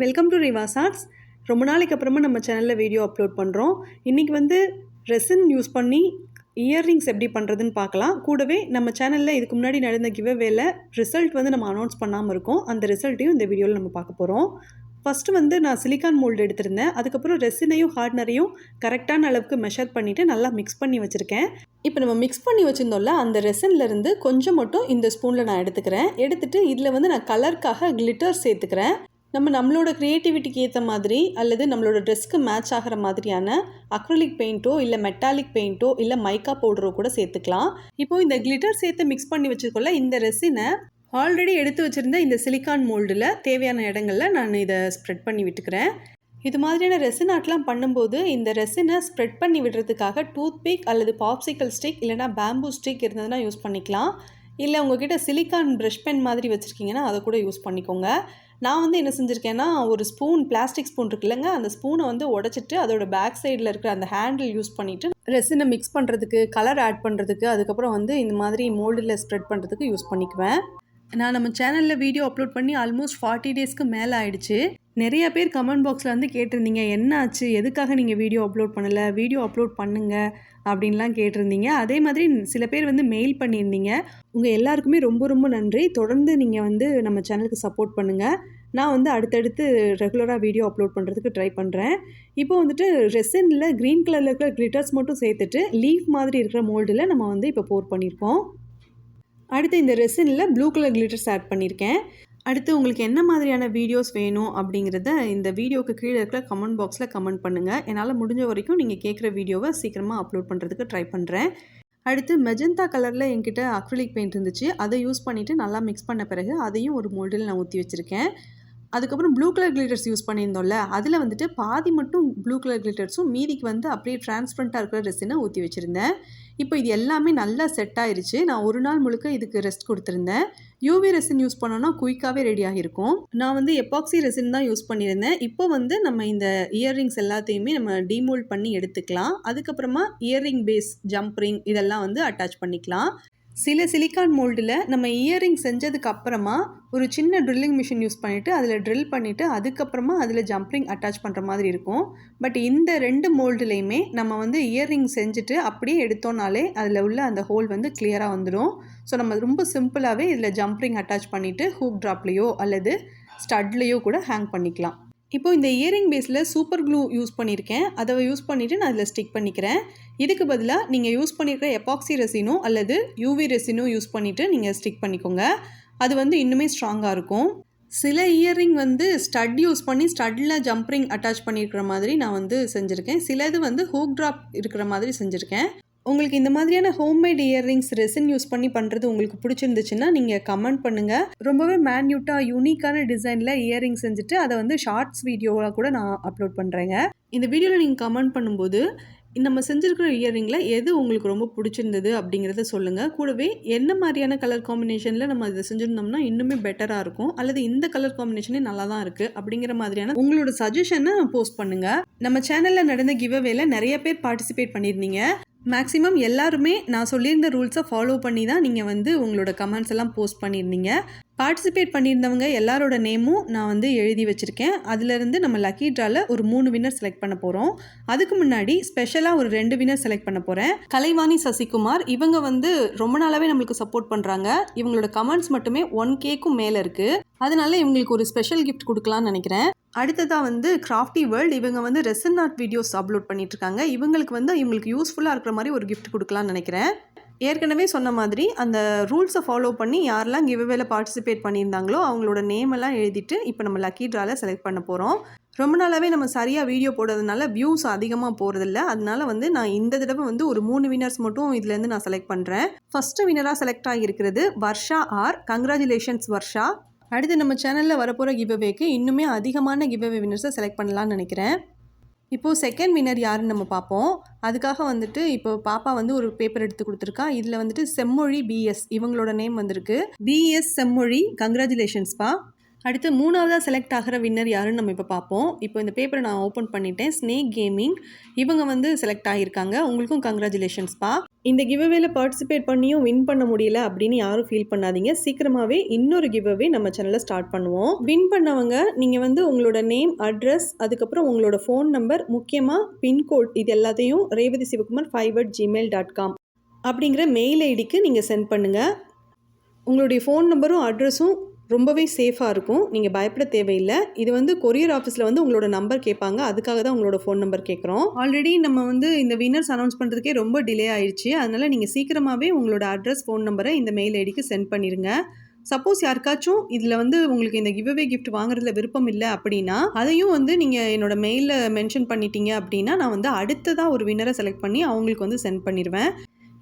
Welcome to REVA'S. ரொம்ப நாளைக்கு அப்புறமா நம்ம சேனலில் வீடியோ அப்லோட் பண்ணுறோம். இன்றைக்கி வந்து ரெசின் யூஸ் பண்ணி இயர்ரிங்ஸ் எப்படி பண்ணுறதுன்னு பார்க்கலாம். கூடவே நம்ம சேனலில் இதுக்கு முன்னாடி நடந்த கிவ்அவேல ரிசல்ட் வந்து நம்ம அனௌன்ஸ் பண்ணாமல் இருக்கோம். அந்த ரிசல்ட்டையும் இந்த வீடியோவில் நம்ம பார்க்க போகிறோம். ஃபஸ்ட்டு வந்து நான் சிலிக்கான் மோல்டு எடுத்திருந்தேன். அதுக்கப்புறம் ரெசினையும் ஹார்ட்னரையும் கரெக்டான அளவுக்கு மெஷர் பண்ணிவிட்டு நல்லா மிக்ஸ் பண்ணி வச்சுருக்கேன். இப்போ நம்ம மிக்ஸ் பண்ணி வச்சுருந்தோம்ல, அந்த ரெசின்லேருந்து கொஞ்சம் மட்டும் இந்த ஸ்பூனில் நான் எடுத்துக்கிறேன். எடுத்துகிட்டு இதில் வந்து நான் கலருக்காக கிளிட்டர் சேர்த்துக்கிறேன். நம்மளோட க்ரியேட்டிவிட்டிக்கு ஏற்ற மாதிரி அல்லது நம்மளோட ட்ரெஸ்க்கு மேட்ச் ஆகிற மாதிரியான அக்ரிலிக் பெயிண்ட்டோ இல்லை மெட்டாலிக் பெயிண்ட்டோ இல்லை மைக்கா பவுடரோ கூட சேர்த்துக்கலாம். இப்போது இந்த கிளிட்டர் சேர்த்து மிக்ஸ் பண்ணி வச்சுருக்கோம்ல, இந்த ரெசினை ஆல்ரெடி எடுத்து வச்சுருந்த இந்த சிலிக்கான் மோல்டில் தேவையான இடங்களில் நான் இதை ஸ்ப்ரெட் பண்ணி விட்டுக்கிறேன். இது மாதிரியான ரெசின் ஆர்ட்லாம் பண்ணும்போது இந்த ரெசினை ஸ்ப்ரெட் பண்ணி விடுறதுக்காக டூத்பிக் அல்லது பாப்சிக்கல் ஸ்டிக் இல்லைனா பேம்பூ ஸ்டிக் இருந்ததுன்னா யூஸ் பண்ணிக்கலாம். இல்லை உங்கள்கிட்ட சிலிக்கான் ப்ரஷ் பென் மாதிரி வச்சுருக்கீங்கன்னா அதை கூட யூஸ் பண்ணிக்கோங்க. நான் வந்து என்ன செஞ்சுருக்கேன்னா, ஒரு ஸ்பூன் பிளாஸ்டிக் ஸ்பூன் இருக்குல்லங்க, அந்த ஸ்பூனை வந்து உடச்சிட்டு அதோட பேக் சைடில் இருக்கிற அந்த ஹேண்டில் யூஸ் பண்ணிவிட்டு ரெசினை மிக்ஸ் பண்ணுறதுக்கு, கலர் ஆட் பண்ணுறதுக்கு, அதுக்கப்புறம் வந்து இந்த மாதிரி மோல்டில் ஸ்ப்ரெட் பண்ணுறதுக்கு யூஸ் பண்ணிக்குவேன். நான் நம்ம சேனலில் வீடியோ அப்லோட் பண்ணி ஆல்மோஸ்ட் 40 டேஸ்க்கு மேலே ஆயிடுச்சு. நிறைய பேர் கமெண்ட் பாக்ஸில் வந்து கேட்டிருந்தீங்க, என்ன ஆச்சு, எதுக்காக நீங்கள் வீடியோ அப்லோட் பண்ணலை, வீடியோ அப்லோட் பண்ணுங்கள் அப்படின்லாம் கேட்டிருந்தீங்க. அதே மாதிரி சில பேர் வந்து மெயில் பண்ணியிருந்தீங்க. உங்கள் எல்லாருக்குமே ரொம்ப ரொம்ப நன்றி. தொடர்ந்து நீங்கள் வந்து நம்ம சேனலுக்கு சப்போர்ட் பண்ணுங்கள். நான் வந்து அடுத்தடுத்து ரெகுலராக வீடியோ அப்லோட் பண்ணுறதுக்கு ட்ரை பண்ணுறேன். இப்போ வந்துட்டு ரெசினில் க்ரீன் கலரில் இருக்கிற கிளிட்டர்ஸ் மட்டும் சேர்த்துட்டு லீஃப் மாதிரி இருக்கிற மோல்டில் நம்ம வந்து இப்போ போர் பண்ணியிருக்கோம். அடுத்து இந்த ரெசினில் ப்ளூ கலர் கிளிட்டர்ஸ் ஆட் பண்ணியிருக்கேன். அடுத்து உங்களுக்கு என்ன மாதிரியான வீடியோஸ் வேணும் அப்படிங்கிறத இந்த வீடியோவுக்கு கீழே இருக்கிற கமெண்ட் பாக்ஸில் கமெண்ட் பண்ணுங்கள். என்னால் முடிஞ்ச வரைக்கும் நீங்கள் கேட்குற வீடியோவை சீக்கிரமாக அப்லோட் பண்ணுறதுக்கு ட்ரை பண்ணுறேன். அடுத்து மெஜந்தா கலரில் என்கிட்ட அக்ரிலிக் பெயிண்ட் இருந்துச்சு. அதை யூஸ் பண்ணிவிட்டு நல்லா மிக்ஸ் பண்ண பிறகு அதையும் ஒரு மோல்டில் நான் ஊற்றி வச்சுருக்கேன். அதுக்கப்புறம் ப்ளூ கலர் கிளிட்டர்ஸ் யூஸ் பண்ணியிருந்தோம்ல, அதில் வந்துட்டு பாதி மட்டும் ப்ளூ கலர் கிளிட்டர்ஸும் மீதிக்கு வந்து அப்படியே டிரான்ஸ்பரண்ட்டாக இருக்கிற ரெசினை ஊற்றி வச்சுருந்தேன். இப்போ இது எல்லாமே நல்லா செட் ஆயிடுச்சு. நான் ஒரு நாள் முழுக்க இதுக்கு ரெஸ்ட் கொடுத்துருந்தேன். யூவி ரெசின் யூஸ் பண்ணோன்னா குயிக்காகவே ரெடி ஆகிருக்கும். நான் வந்து எபாக்சி ரெசின் தான் யூஸ் பண்ணியிருந்தேன். இப்போ வந்து நம்ம இந்த இயர்ரிங்ஸ் எல்லாத்தையுமே நம்ம டீமோல்ட் பண்ணி எடுத்துக்கலாம். அதுக்கப்புறமா இயர்ரிங் பேஸ், ஜம்ப் ரிங் இதெல்லாம் வந்து அட்டாச் பண்ணிக்கலாம். சில சிலிக்கான் மோல்டில் நம்ம இயரிங் செஞ்சதுக்கு அப்புறமா ஒரு சின்ன ட்ரில்லிங் மிஷின் யூஸ் பண்ணிவிட்டு அதில் ட்ரில் பண்ணிவிட்டு அதுக்கப்புறமா அதில் ஜம்ப்ரிங் அட்டாச் பண்ணுற மாதிரி இருக்கும். பட் இந்த 2 மோல்டுலேயுமே நம்ம வந்து இயரிங் செஞ்சுட்டு அப்படியே எடுத்தோன்னாலே அதில் உள்ள அந்த ஹோல் வந்து கிளியராக வந்துடும். ஸோ நம்ம ரொம்ப சிம்பிளாகவே இதில் ஜம்ப்ரிங் அட்டாச் பண்ணிவிட்டு ஹூக் ட்ராப்லேயோ அல்லது ஸ்டட்லேயோ கூட ஹேங் பண்ணிக்கலாம். இப்போது இந்த இயரிங் பேஸில் சூப்பர் க்ளூ யூஸ் பண்ணியிருக்கேன். அதை யூஸ் பண்ணிவிட்டு நான் அதில் ஸ்டிக் பண்ணிக்கிறேன். இதுக்கு பதிலாக நீங்கள் யூஸ் பண்ணியிருக்கிற எபாக்சி ரெசினோ அல்லது யூவி ரெசினோ யூஸ் பண்ணிவிட்டு நீங்கள் ஸ்டிக் பண்ணிக்கோங்க. அது வந்து இன்னுமே ஸ்ட்ராங்காக இருக்கும். சில இயரிங் வந்து ஸ்டட் யூஸ் பண்ணி ஸ்டட்டில் ஜம்ப்ரிங் அட்டாச் பண்ணியிருக்கிற மாதிரி நான் வந்து செஞ்சுருக்கேன். சிலது வந்து ஹூக் ட்ராப் இருக்கிற மாதிரி செஞ்சுருக்கேன். உங்களுக்கு இந்த மாதிரியான ஹோம்மேட் இயர்ரிங்ஸ் ரெசின் யூஸ் பண்ணி பண்ணுறது உங்களுக்கு பிடிச்சிருந்துச்சுன்னா நீங்கள் கமெண்ட் பண்ணுங்கள். ரொம்பவே மேன்யூட்டாக யூனிக்கான டிசைனில் இயர்ரிங் செஞ்சுட்டு அதை வந்து ஷார்ட்ஸ் வீடியோவாக கூட நான் அப்லோட் பண்ணுறேங்க. இந்த வீடியோவில் நீங்கள் கமெண்ட் பண்ணும்போது நம்ம செஞ்சுருக்கிற இயர்ரிங்கில் எது உங்களுக்கு ரொம்ப பிடிச்சிருந்தது அப்படிங்கிறத சொல்லுங்கள். கூடவே என்ன மாதிரியான கலர் காம்பினேஷனில் நம்ம இதை செஞ்சுருந்தோம்னா இன்னுமே பெட்டராக இருக்கும், அல்லது இந்த கலர் காம்பினேஷனே நல்லா தான் இருக்குது அப்படிங்கிற மாதிரியான உங்களோட சஜஷனை போஸ்ட் பண்ணுங்கள். நம்ம சேனலில் நடந்த கிவ்அவேல நிறைய பேர் பார்ட்டிசிபேட் பண்ணியிருந்தீங்க. மேக்ஸிமம் எல்லாருமே நான் சொல்லியிருந்த ரூல்ஸை ஃபாலோ பண்ணி தான் நீங்கள் வந்து உங்களோட கமெண்ட்ஸ் எல்லாம் போஸ்ட் பண்ணியிருந்தீங்க. பார்ட்டிசிபேட் பண்ணியிருந்தவங்க எல்லாரோட நேமும் நான் வந்து எழுதி வச்சுருக்கேன். அதிலிருந்து நம்ம லக்கி ட்ராவில் ஒரு 3 வின்னர் செலக்ட் பண்ண போகிறோம். அதுக்கு முன்னாடி ஸ்பெஷலாக ஒரு 2 வின்னர் செலக்ட் பண்ண போகிறேன். கலைவாணி சசிகுமார், இவங்க வந்து ரொம்ப நாளாகவே நம்மளுக்கு சப்போர்ட் பண்ணுறாங்க. இவங்களோட கமெண்ட்ஸ் மட்டுமே 1Kக்கும் மேலே இருக்குது. அதனால இவங்களுக்கு ஒரு ஸ்பெஷல் கிஃப்ட் கொடுக்கலான்னு நினைக்கிறேன். அடுத்ததாக வந்து கிராஃப்டி வேர்ல்டு, இவங்க வந்து ரெசின் ஆர்ட் வீடியோஸ் அப்லோட் பண்ணிட்டுருக்காங்க. இவங்களுக்கு யூஸ்ஃபுல்லாக இருக்கிற மாதிரி ஒரு கிஃப்ட் கொடுக்கலான்னு நினைக்கிறேன். ஏற்கனவே சொன்ன மாதிரி அந்த ரூல்ஸை ஃபாலோ பண்ணி யாரெல்லாம் கிவ்அவேல பார்ட்டிசிபேட் பண்ணியிருந்தாங்களோ அவங்களோட நேமெல்லாம் எழுதிட்டு இப்போ நம்ம லக்கி ட்ராவில் செலக்ட் பண்ண போகிறோம். ரொம்ப நாளாகவே நம்ம சரியாக வீடியோ போடுறதுனால வியூஸ் அதிகமாக போகிறதில்ல. அதனால வந்து நான் இந்த தடவை வந்து ஒரு 3 வினர்ஸ் மட்டும் இதுலேருந்து நான் செலக்ட் பண்ணுறேன். ஃபஸ்ட்டு வினராக செலக்ட் ஆகியிருக்கிறது வர்ஷா ஆர். கங்க்ராச்சுலேஷன்ஸ் வர்ஷா. அடுத்து நம்ம சேனலில் வரப்போகிற கிவ்அவேக்கு இன்னுமே அதிகமான கிவ்அவே வினர்ஸை செலக்ட் பண்ணலான்னு நினைக்கிறேன். இப்போது செகண்ட் வின்னர் யாருன்னு நம்ம பார்ப்போம். அதுக்காக வந்துட்டு இப்போ பாப்பா வந்து ஒரு பேப்பர் எடுத்து கொடுத்துருக்கா. இதில் வந்துட்டு செம்மொழி BS இவங்களோட நேம் வந்திருக்கு. BS செம்மொழி, கங்க்ராச்சுலேஷன்ஸ்பா. அடுத்து 3ஆவதாக செலக்ட் ஆகிற வின்னர் யாருன்னு நம்ம இப்போ பார்ப்போம். இப்போ இந்த பேப்பரை நான் ஓப்பன் பண்ணிட்டேன். ஸ்னேக் கேமிங், இவங்க வந்து செலக்ட் ஆகியிருக்காங்க. உங்களுக்கும் கங்க்ராச்சுலேஷன்ஸ்பா. இந்த கிவ்அவேல பார்ட்டிசிபேட் பண்ணியும் வின் பண்ண முடியல அப்படின்னு யாரும் ஃபீல் பண்ணாதீங்க. சீக்கிரமாகவே இன்னொரு கிவ்அவே நம்ம சேனலில் ஸ்டார்ட் பண்ணுவோம். வின் பண்ணவங்க நீங்கள் வந்து உங்களோட நேம், அட்ரஸ், அதுக்கப்புறம் உங்களோட ஃபோன் நம்பர், முக்கியமாக பின்கோட் இது எல்லாத்தையும் revadisivakumar5@gmail.com அப்படிங்கிற மெயில் ஐடிக்கு நீங்கள் சென்ட் பண்ணுங்கள். உங்களுடைய ஃபோன் நம்பரும் அட்ரஸும் ரொம்பவே சேஃபாக இருக்கும். நீங்கள் பயப்பட தேவையில்லை. இது வந்து கொரியர் ஆஃபீஸில் வந்து உங்களோட நம்பர் கேட்பாங்க. அதுக்காக தான் உங்களோட ஃபோன் நம்பர் கேட்குறோம். ஆல்ரெடி நம்ம வந்து இந்த வின்னர்ஸ் அனௌன்ஸ் பண்ணுறதுக்கே ரொம்ப டிலே ஆயிடுச்சு. அதனால் நீங்கள் சீக்கிரமாகவே உங்களோட அட்ரஸ், ஃபோன் நம்பரை இந்த மெயில் ஐடிக்கு சென்ட் பண்ணிடுங்க. சப்போஸ் யாருக்காச்சும் இதில் வந்து உங்களுக்கு இந்த கிவ்அவே கிஃப்ட் வாங்குறதுல விருப்பம் இல்லை அப்படின்னா அதையும் வந்து நீங்கள் என்னோட மெயிலில் மென்ஷன் பண்ணிட்டீங்க அப்படின்னா நான் வந்து அடுத்ததாக ஒரு வின்னரை செலக்ட் பண்ணி அவங்களுக்கு வந்து சென்ட் பண்ணிடுவேன்.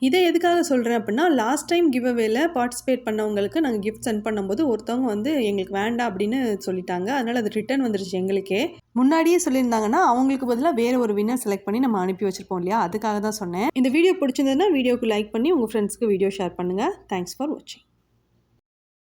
இதை எதுக்காக சொல்கிறேன் அப்படின்னா, லாஸ்ட் டைம் கிவ்அவேல பார்ட்டிசிபேட் பண்ணவங்களுக்கு நாங்கள் கிஃப்ட் சென்ட் பண்ணும்போது ஒருத்தவங்க வந்து எங்களுக்கு வேண்டாம் அப்படின்னு சொல்லிட்டாங்க. அதனால் அது ரிட்டர்ன் வந்துருச்சு எங்களுக்கே. முன்னாடியே சொல்லியிருந்தாங்கன்னா அவங்களுக்கு பதிலாக வேறு ஒரு வின்னர் செலக்ட் பண்ணி நம்ம அனுப்பி வச்சுருப்போம் இல்லையா, அதுக்காக தான் சொன்னேன். இந்த வீடியோ பிடிச்சிருந்ததுன்னா வீடியோக்கு லைக் பண்ணி உங்கள் ஃப்ரெண்ட்ஸ்க்கு வீடியோ ஷேர் பண்ணுங்கள். தேங்க்ஸ் ஃபார் வாட்சிங்.